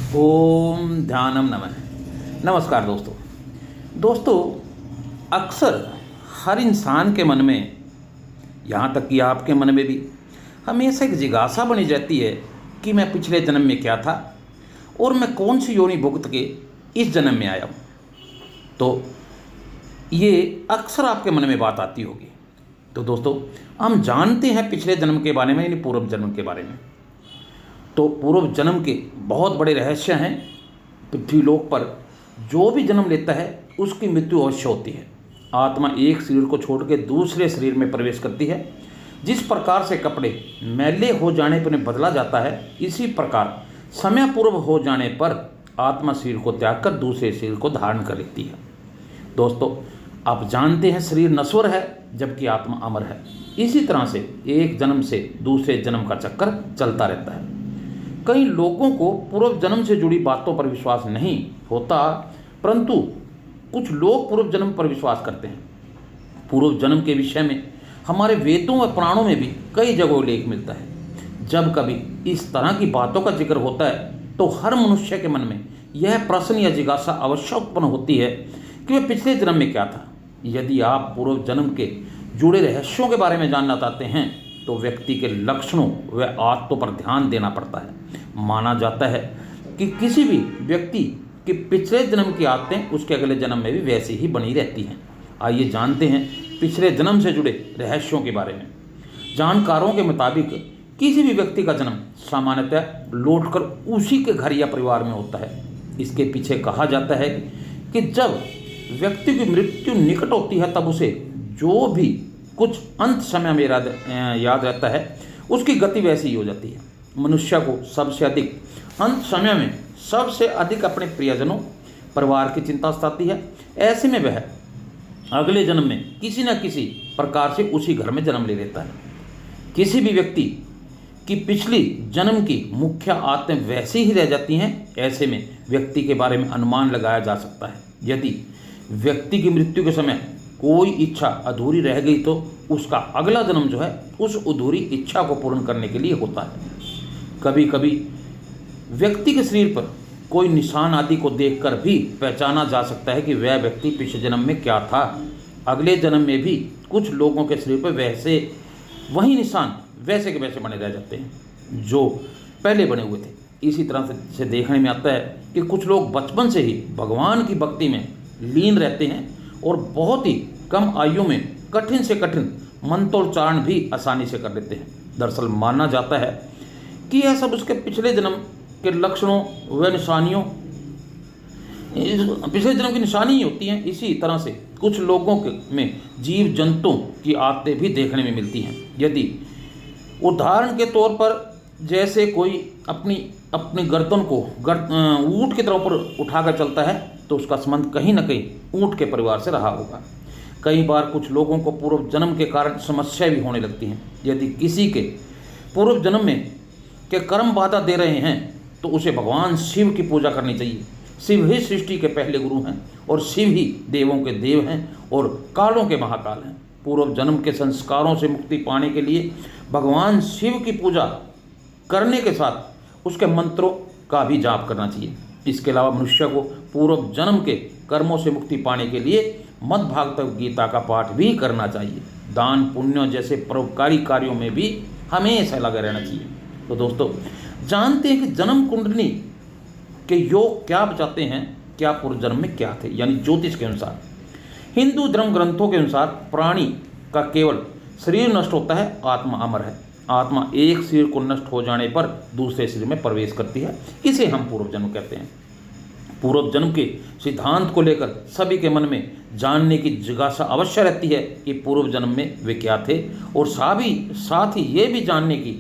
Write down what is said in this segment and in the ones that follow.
ओम ध्यानम नमः। नमस्कार दोस्तों, अक्सर हर इंसान के मन में, यहाँ तक कि आपके मन में भी हमेशा एक जिज्ञासा बनी रहती है कि मैं पिछले जन्म में क्या था और मैं कौन सी योनि भुगत के इस जन्म में आया हूँ। तो ये अक्सर आपके मन में बात आती होगी। तो दोस्तों, हम जानते हैं पिछले जन्म के बारे में, यानी पूर्व जन्म के बारे में। तो पूर्व जन्म के बहुत बड़े रहस्य हैं। पृथ्वी लोक पर जो भी जन्म लेता है उसकी मृत्यु अवश्य होती है। आत्मा एक शरीर को छोड़ के दूसरे शरीर में प्रवेश करती है। जिस प्रकार से कपड़े मैले हो जाने पर बदला जाता है, इसी प्रकार समय पूर्व हो जाने पर आत्मा शरीर को त्याग कर दूसरे शरीर को धारण कर लेती है। दोस्तों, आप जानते हैं शरीर नश्वर है जबकि आत्मा अमर है। इसी तरह से एक जन्म से दूसरे जन्म का चक्कर चलता रहता है। कई लोगों को पूर्व जन्म से जुड़ी बातों पर विश्वास नहीं होता, परंतु कुछ लोग पूर्व जन्म पर विश्वास करते हैं। पूर्व जन्म के विषय में हमारे वेदों व पुराणों में भी कई जगह उल्लेख मिलता है। जब कभी इस तरह की बातों का जिक्र होता है तो हर मनुष्य के मन में यह प्रश्न या जिज्ञासा अवश्य उत्पन्न होती है कि वह पिछले जन्म में क्या था। यदि आप पूर्व जन्म के जुड़े रहस्यों के बारे में जानना चाहते हैं तो व्यक्ति के लक्षणों व आदतों पर ध्यान देना पड़ता है। माना जाता है कि किसी भी व्यक्ति के पिछले जन्म की आदतें उसके अगले जन्म में भी वैसी ही बनी रहती हैं। आइए जानते हैं पिछले जन्म से जुड़े रहस्यों के बारे में। जानकारों के मुताबिक किसी भी व्यक्ति का जन्म सामान्यतः लौटकर उसी के घर या परिवार में होता है। इसके पीछे कहा जाता है कि जब व्यक्ति की मृत्यु निकट होती है तब उसे जो भी कुछ अंत समय में याद रहता है उसकी गति वैसी ही हो जाती है। मनुष्य को सबसे अधिक अंत समय में सबसे अधिक अपने प्रियजनों परिवार की चिंता सताती है। ऐसे में वह अगले जन्म में किसी न किसी प्रकार से उसी घर में जन्म ले लेता है। किसी भी व्यक्ति की पिछली जन्म की मुख्य आदतें वैसी ही रह जाती हैं। ऐसे में व्यक्ति के बारे में अनुमान लगाया जा सकता है। यदि व्यक्ति की मृत्यु के समय कोई इच्छा अधूरी रह गई तो उसका अगला जन्म जो है उस अधूरी इच्छा को पूर्ण करने के लिए होता है। कभी कभी व्यक्ति के शरीर पर कोई निशान आदि को देखकर भी पहचाना जा सकता है कि वह व्यक्ति पिछले जन्म में क्या था। अगले जन्म में भी कुछ लोगों के शरीर पर वही निशान वैसे के वैसे बने रह जाते हैं जो पहले बने हुए थे। इसी तरह से देखने में आता है कि कुछ लोग बचपन से ही भगवान की भक्ति में लीन रहते हैं और बहुत ही कम आयु में कठिन से कठिन मंत्रोच्चारण भी आसानी से कर लेते हैं। दरअसल माना जाता है कि यह सब उसके पिछले जन्म के लक्षणों व निशानियों पिछले जन्म की निशानी ही होती हैं। इसी तरह से कुछ लोगों में जीव जंतुओं की आदतें भी देखने में मिलती हैं। यदि उदाहरण के तौर पर जैसे कोई अपनी गर्दन को ऊँट की तरह पर उठाकर चलता है तो उसका संबंध कहीं न कहीं ऊँट के परिवार से रहा होगा। कई बार कुछ लोगों को पूर्व जन्म के कारण समस्या भी होने लगती हैं। यदि किसी के पूर्व जन्म में के कर्म बाधा दे रहे हैं तो उसे भगवान शिव की पूजा करनी चाहिए। शिव ही सृष्टि के पहले गुरु हैं और शिव ही देवों के देव हैं और कालों के महाकाल हैं। पूर्व जन्म के संस्कारों से मुक्ति पाने के लिए भगवान शिव की पूजा करने के साथ उसके मंत्रों का भी जाप करना चाहिए। इसके अलावा मनुष्य को पूर्व जन्म के कर्मों से मुक्ति पाने के लिए मद्भागवत गीता का पाठ भी करना चाहिए। दान पुण्य जैसे परोपकारी कार्यों में भी हमेशा लगा रहना चाहिए। तो दोस्तों, जानते हैं कि जन्म कुंडली के योग क्या बताते हैं, क्या पूर्व जन्म में क्या थे। यानी ज्योतिष के अनुसार, हिंदू धर्म ग्रंथों के अनुसार प्राणी का केवल शरीर नष्ट होता है, आत्मा अमर है। आत्मा एक शरीर को नष्ट हो जाने पर दूसरे शरीर में प्रवेश करती है। इसे हम पूर्व जन्म कहते हैं। पूर्व जन्म के सिद्धांत को लेकर सभी के मन में जानने की जिज्ञासा अवश्य रहती है कि पूर्व जन्म में वे क्या थे, और साथ ही ये भी जानने की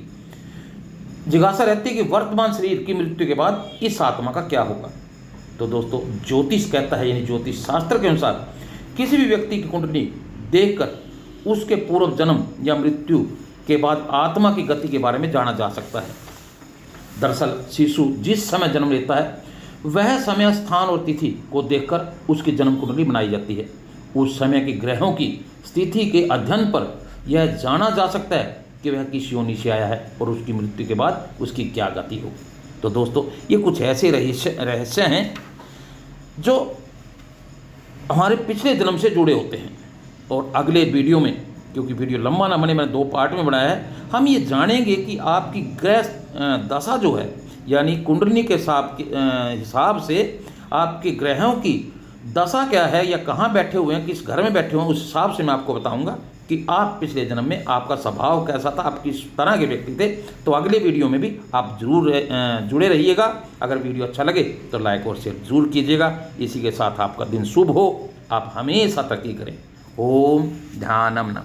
जिज्ञासा रहती है कि वर्तमान शरीर की मृत्यु के बाद इस आत्मा का क्या होगा। तो दोस्तों, ज्योतिष कहता है, यानी ज्योतिष शास्त्र के अनुसार किसी भी व्यक्ति की कुंडली देखकर उसके पूर्व जन्म या मृत्यु के बाद आत्मा की गति के बारे में जाना जा सकता है। दरअसल शिशु जिस समय जन्म लेता है वह समय, स्थान और तिथि को देखकर उसकी जन्म कुंडली बनाई जाती है। उस समय की ग्रहों की स्थिति के अध्ययन पर यह जाना जा सकता है कि वह किस योनि से आया है और उसकी मृत्यु के बाद उसकी क्या गति होगी। तो दोस्तों ये कुछ ऐसे रहस्य हैं जो हमारे पिछले जन्म से जुड़े होते हैं। और अगले वीडियो में, क्योंकि वीडियो लंबा ना बने, मैंने 2 पार्ट में बनाया है, हम ये जानेंगे कि आपकी ग्रह दशा जो है, यानी कुंडली के हिसाब से आपके ग्रहों की दशा क्या है, या कहाँ बैठे हुए हैं, किस घर में बैठे हुए हैं, उस हिसाब से मैं आपको बताऊंगा कि आप पिछले जन्म में आपका स्वभाव कैसा था, आप किस तरह के व्यक्ति थे। तो अगले वीडियो में भी आप जरूर जुड़े रहिएगा। अगर वीडियो अच्छा लगे तो लाइक और शेयर जरूर कीजिएगा। इसी के साथ आपका दिन शुभ हो, आप हमेशा तरक्की करें। ओम ध्यानम नमः।